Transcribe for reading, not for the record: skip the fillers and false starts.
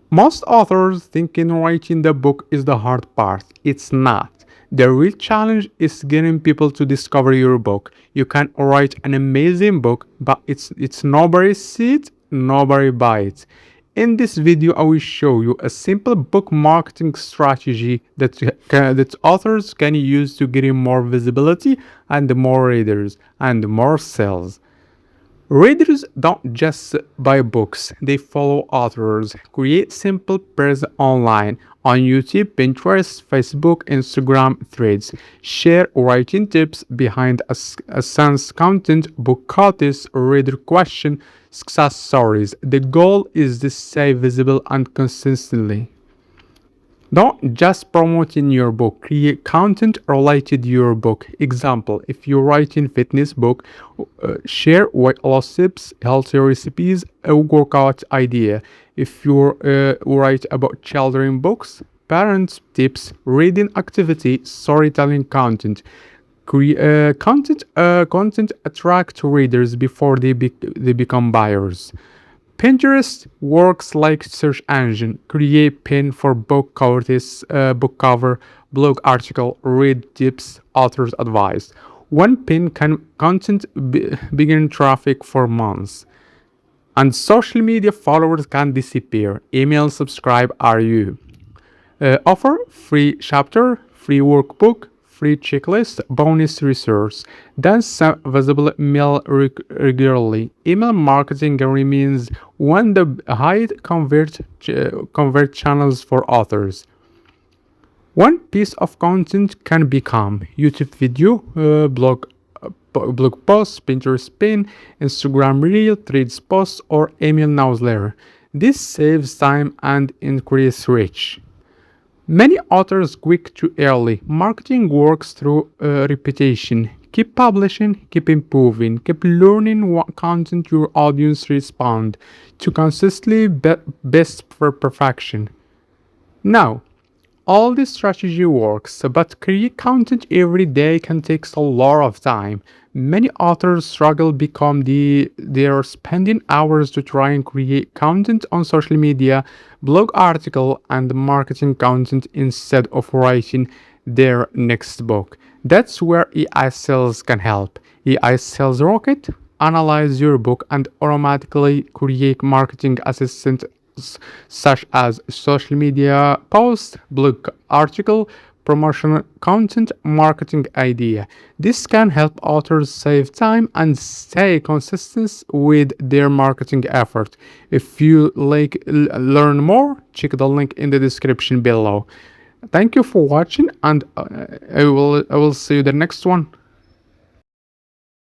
Most authors think in writing the book is the hard part. It's not. The real challenge is getting people to discover your book. You can write an amazing book, but it's nobody see it, nobody buy it. In this video, I will show you a simple book marketing strategy that authors can use to get more visibility and more readers and more sales. Readers don't just buy books, they follow authors. Create simple presence online on YouTube, Pinterest, Facebook, Instagram, Threads. Share writing tips behind a sense content, book quotes, reader question, success stories. The goal is to stay visible and consistently. Don't just promote in your book, create content related to your book. Example, if you're writing fitness book, share weight loss tips, healthy recipes, a workout idea. If you write about children books, parents tips, reading activity, storytelling content. Content attract readers before they become buyers. Pinterest works like search engine. Create pin for book covers, book cover, blog article, read tips, author's advice. One pin can begin traffic for months. And social media followers can disappear. Email subscribe are you. Offer free chapter, free workbook, free checklist, bonus resource. Then send visible email regularly. Email marketing remains one of the high convert channels for authors. One piece of content can become YouTube video, blog post, Pinterest pin, Instagram reel, Threads post, or email newsletter. This saves time and increases reach. Many authors quit too early. Marketing works through repetition. Keep publishing, keep improving, keep learning what content your audience respond to consistently best for perfection. Now, all this strategy works, but create content every day can take a lot of time. Many authors struggle because they are spending hours to try and create content on social media, blog article, and marketing content instead of writing their next book. That's where AI Sales can help. AI Sales Rocket analyze your book and automatically create marketing assistant such as social media post, blog article, promotional content, marketing idea. This can help authors save time and stay consistent with their marketing effort. If you like learn more, check the link in the description below. Thank you for watching, and I will see you the next one.